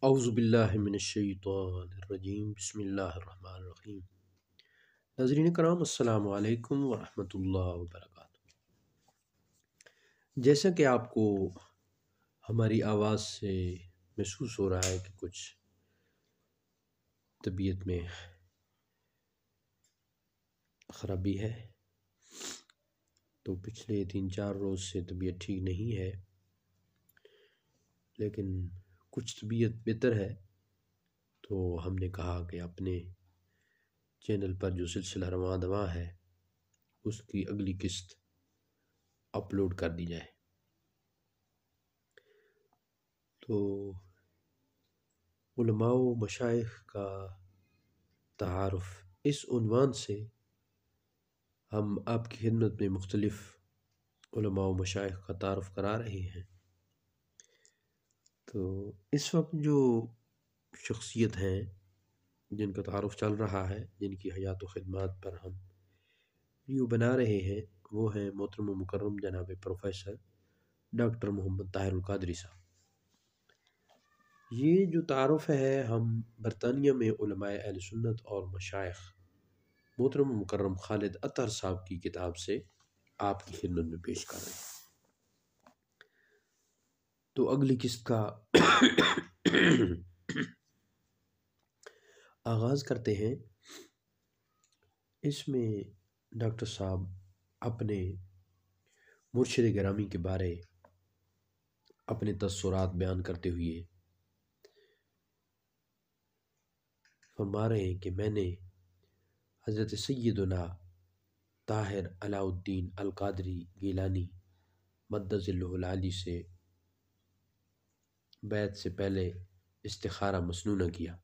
اعوذ باللہ من الشیطان الرجیم، بسم اللہ الرحمن الرحیم۔ ناظرین کرام، السلام علیکم ورحمۃ اللہ وبرکاتہ۔ جیسا کہ آپ کو ہماری آواز سے محسوس ہو رہا ہے کہ کچھ طبیعت میں خرابی ہے، تو پچھلے 3-4 روز سے طبیعت ٹھیک نہیں ہے، لیکن کچھ طبیعت بہتر ہے، تو ہم نے کہا کہ اپنے چینل پر جو سلسلہ رواں دواں ہے اس کی اگلی قسط اپلوڈ کر دی جائے۔ تو علماء و مشائخ کا تعارف، اس عنوان سے ہم آپ کی خدمت میں مختلف علماء و مشائخ کا تعارف کرا رہے ہیں۔ تو اس وقت جو شخصیت ہیں جن کا تعارف چل رہا ہے، جن کی حیات و خدمات پر ہم ویڈیو بنا رہے ہیں، وہ ہیں محترم و مکرم جناب پروفیسر ڈاکٹر محمد طاہر القادری صاحب۔ یہ جو تعارف ہے ہم برطانیہ میں علماء اہل سنت اور مشائخ محترم و مکرم خالد اطہر صاحب کی کتاب سے آپ کی خدمت میں پیش کر رہے ہیں۔ تو اگلی قسط کا آغاز کرتے ہیں۔ اس میں ڈاکٹر صاحب اپنے مرشد گرامی کے بارے اپنے تاثرات بیان کرتے ہوئے فرما رہے ہیں کہ میں نے حضرت سیدنا طاہر علاء الدین القادری گیلانی مدظ اللہ العالی سے بیعت سے پہلے استخارہ مسنونہ کیا۔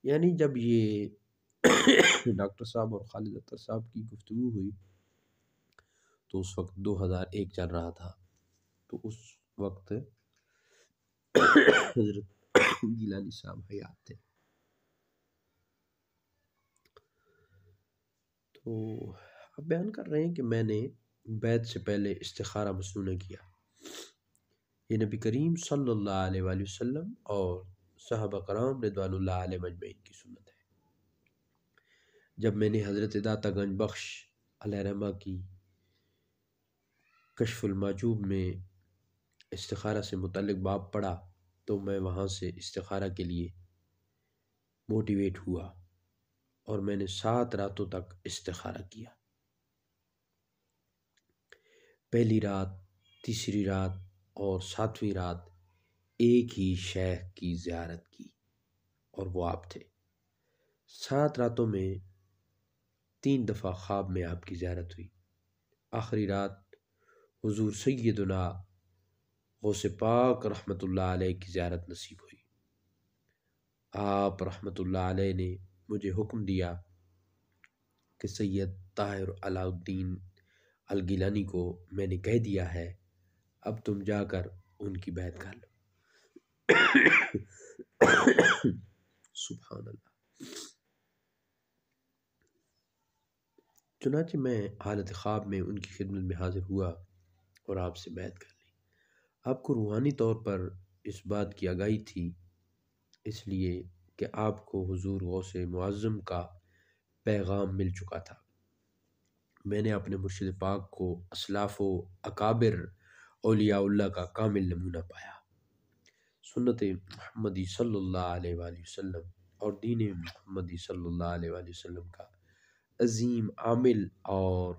یعنی جب یہ ڈاکٹر صاحب اور خالد اطہر صاحب کی گفتگو ہوئی تو اس وقت 2001 چل رہا تھا، تو اس وقت حضرت گیلانی صاحب حیات تھے۔ تو آپ بیان کر رہے ہیں کہ میں نے بیعت سے پہلے استخارہ مسنونہ کیا۔ یہ نبی کریم صلی اللہ علیہ وآلہ وسلم اور صحابہ کرام رضوان اللہ علیہ مجمعین کی سنت ہے۔ جب میں نے حضرت داتا گنج بخش علیہ رحمہ کی کشف المحجوب میں استخارہ سے متعلق باب پڑھا تو میں وہاں سے استخارہ کے لیے موٹیویٹ ہوا اور میں نے 7 راتوں تک استخارہ کیا۔ پہلی رات، تیسری رات اور 7ویں رات ایک ہی شیخ کی زیارت کی اور وہ آپ تھے۔ 7 راتوں میں 3 دفعہ خواب میں آپ کی زیارت ہوئی۔ آخری رات حضور سیدنا غوث پاک رحمۃ اللہ علیہ کی زیارت نصیب ہوئی۔ آپ رحمۃ اللہ علیہ نے مجھے حکم دیا کہ سید طاہر علاء الدین الگیلانی کو میں نے کہہ دیا ہے، اب تم جا کر ان کی بیعت کر لو۔ سبحان اللہ۔ چنانچہ میں حالت خواب میں ان کی خدمت میں حاضر ہوا اور آپ سے بیعت کر لی۔ آپ کو روحانی طور پر اس بات کی آگاہی تھی، اس لیے کہ آپ کو حضور غوث معظم کا پیغام مل چکا تھا۔ میں نے اپنے مرشد پاک کو اسلاف و اکابر اولیاء اللہ کا کامل نمونہ پایا۔ سنت محمدی صلی اللہ علیہ وآلہ وسلم اور دین محمدی صلی اللہ علیہ وآلہ وسلم کا عظیم عامل اور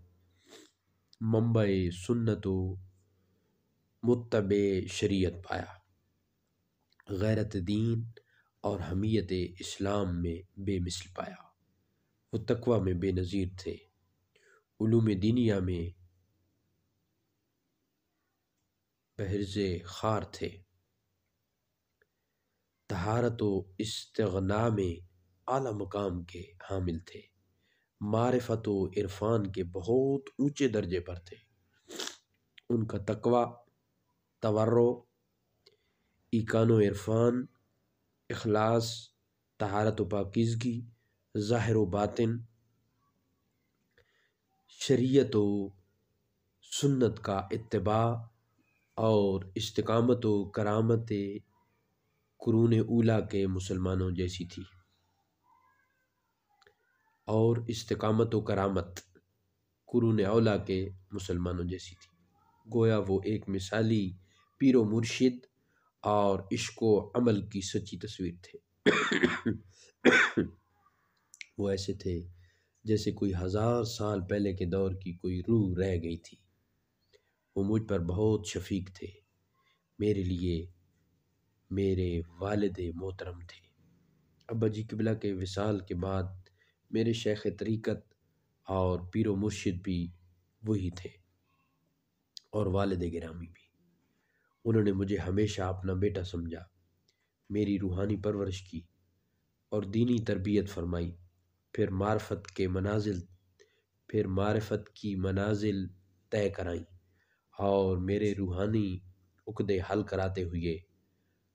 منبع سنت و متبع شریعت پایا۔ غیرت دین اور حمیت اسلام میں بے مثل پایا۔ وہ تقوی میں بے نظیر تھے، علوم دینیہ میں بحرز خار تھے، طہارت و استغنا میں اعلیٰ مقام کے حامل تھے، معرفت و عرفان کے بہت اونچے درجے پر تھے۔ ان کا تقوی، تورع، ایقان و عرفان، اخلاص، طہارت و پاکیزگی، ظاہر و باطن، شریعت و سنت کا اتباع اور استقامت و کرامت قرون اولیٰ کے مسلمانوں جیسی تھی، اور استقامت و کرامت قرون اولیٰ کے مسلمانوں جیسی تھی۔ گویا وہ ایک مثالی پیر و مرشد اور عشق و عمل کی سچی تصویر تھے۔ وہ ایسے تھے جیسے کوئی 1000 سال پہلے کے دور کی کوئی روح رہ گئی تھی۔ وہ مجھ پر بہت شفیق تھے، میرے لیے میرے والد محترم تھے۔ ابا جی قبلہ کے وصال کے بعد میرے شیخ طریقت اور پیر و مرشد بھی وہی تھے، اور والد گرامی بھی۔ انہوں نے مجھے ہمیشہ اپنا بیٹا سمجھا، میری روحانی پرورش کی اور دینی تربیت فرمائی، پھر معرفت کی منازل طے کرائیں، اور میرے روحانی عقدے حل کراتے ہوئے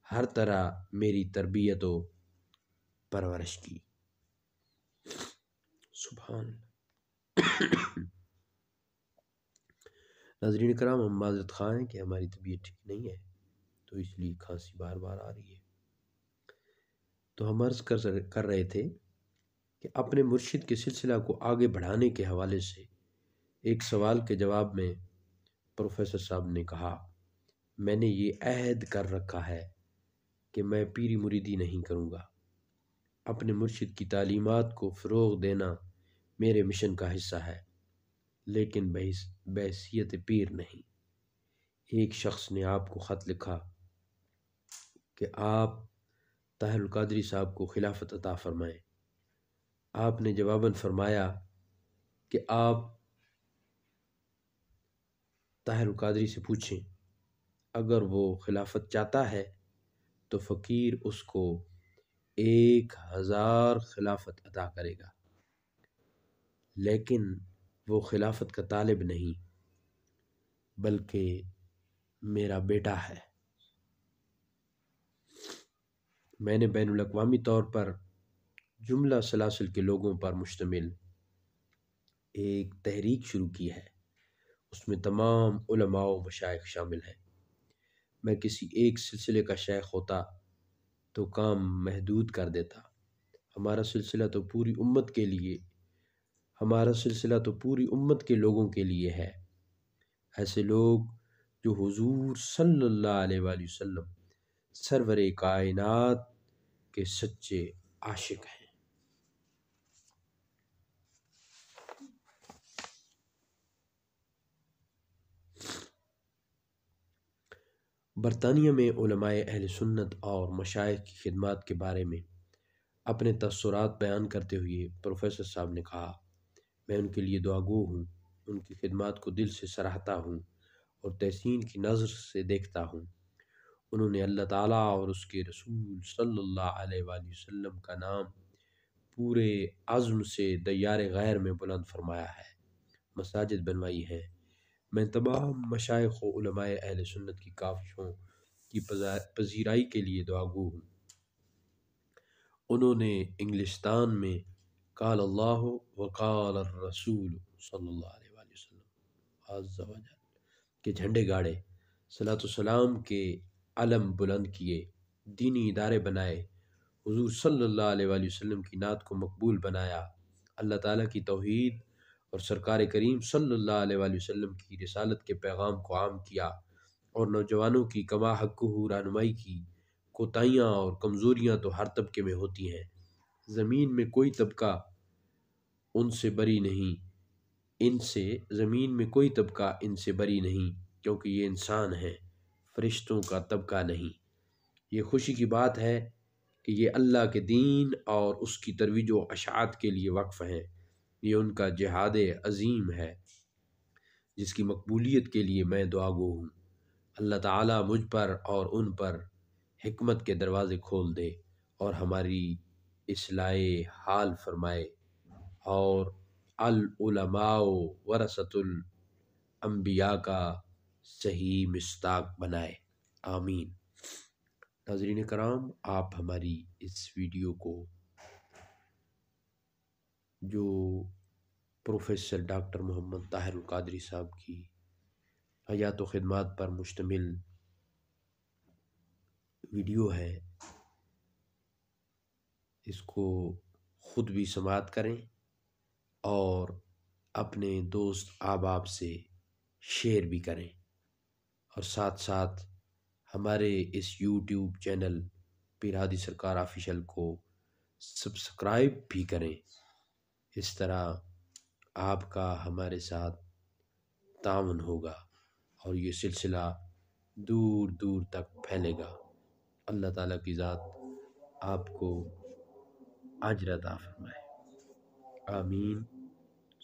ہر طرح میری تربیت و پرورش کی۔ سبحان اللہ۔ ناظرین کرام، ہم معذرت خواہ ہیں کہ ہماری طبیعت ٹھیک نہیں ہے، تو اس لیے کھانسی بار بار آ رہی ہے۔ تو ہم عرض کر رہے تھے کہ اپنے مرشد کے سلسلہ کو آگے بڑھانے کے حوالے سے ایک سوال کے جواب میں پروفیسر صاحب نے کہا، میں نے یہ عہد کر رکھا ہے کہ میں پیری مریدی نہیں کروں گا۔ اپنے مرشد کی تعلیمات کو فروغ دینا میرے مشن کا حصہ ہے، لیکن بحیثیت پیر نہیں۔ ایک شخص نے آپ کو خط لکھا کہ آپ طاہر القادری صاحب کو خلافت عطا فرمائیں۔ آپ نے جواباً فرمایا کہ آپ طاہر القادری سے پوچھیں، اگر وہ خلافت چاہتا ہے تو فقیر اس کو 1000 خلافت عطا کرے گا، لیکن وہ خلافت کا طالب نہیں بلکہ میرا بیٹا ہے۔ میں نے بین الاقوامی طور پر جملہ سلاسل کے لوگوں پر مشتمل ایک تحریک شروع کی ہے، اس میں تمام علماء و مشائخ شامل ہیں۔ میں کسی ایک سلسلے کا شیخ ہوتا تو کام محدود کر دیتا۔ ہمارا سلسلہ تو پوری امت کے لوگوں کے لیے ہے، ایسے لوگ جو حضور صلی اللہ علیہ وآلہ وسلم سرور کائنات کے سچے عاشق ہیں۔ برطانیہ میں علماء اہل سنت اور مشائخ کی خدمات کے بارے میں اپنے تاثرات بیان کرتے ہوئے پروفیسر صاحب نے کہا، میں ان کے لیے دعاگو ہوں، ان کی خدمات کو دل سے سراہتا ہوں اور تحسین کی نظر سے دیکھتا ہوں۔ انہوں نے اللہ تعالیٰ اور اس کے رسول صلی اللہ علیہ وآلہ وسلم کا نام پورے عزم سے دیار غیر میں بلند فرمایا ہے، مساجد بنوائی ہیں۔ میں تمام مشائخ و علماء اہل سنت کی کاوشوں کی پذیرائی کے لیے دعاگو ہوں۔ انہوں نے انگلستان میں قال اللہ وقال الرسول صلی اللہ علیہ وآلہ وسلم عز و جل کے جھنڈے گاڑے، صلاۃ والسلام کے علم بلند کیے، دینی ادارے بنائے، حضور صلی اللہ علیہ وآلہ وسلم کی نعت کو مقبول بنایا، اللہ تعالیٰ کی توحید اور سرکار کریم صلی اللہ علیہ وآلہ وسلم کی رسالت کے پیغام کو عام کیا، اور نوجوانوں کی کما حقہ رہنمائی کی۔ کوتاہیاں اور کمزوریاں تو ہر طبقے میں ہوتی ہیں، زمین میں کوئی طبقہ ان سے بری نہیں، کیونکہ یہ انسان ہیں، فرشتوں کا طبقہ نہیں۔ یہ خوشی کی بات ہے کہ یہ اللہ کے دین اور اس کی ترویج و اشاعت کے لیے وقف ہیں۔ یہ ان کا جہاد عظیم ہے جس کی مقبولیت کے لیے میں دعاگو ہوں۔ اللہ تعالیٰ مجھ پر اور ان پر حکمت کے دروازے کھول دے اور ہماری اصلاح حال فرمائے، اور العلماء ورثۃ الانبیاء کا صحیح مصداق بنائے، آمین۔ ناظرین کرام، آپ ہماری اس ویڈیو کو جو پروفیسر ڈاکٹر محمد طاہر القادری صاحب کی حیات و خدمات پر مشتمل ویڈیو ہے، اس کو خود بھی سماعت کریں اور اپنے دوست احباب سے شیئر بھی کریں، اور ساتھ ساتھ ہمارے اس یوٹیوب چینل پیر ہادی سرکار آفیشل کو سبسکرائب بھی کریں۔ اس طرح آپ کا ہمارے ساتھ تعاون ہوگا اور یہ سلسلہ دور دور تک پھیلے گا۔ اللہ تعالیٰ کی ذات آپ کو اجر عطا فرمائے، آمین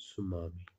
ثم آمین۔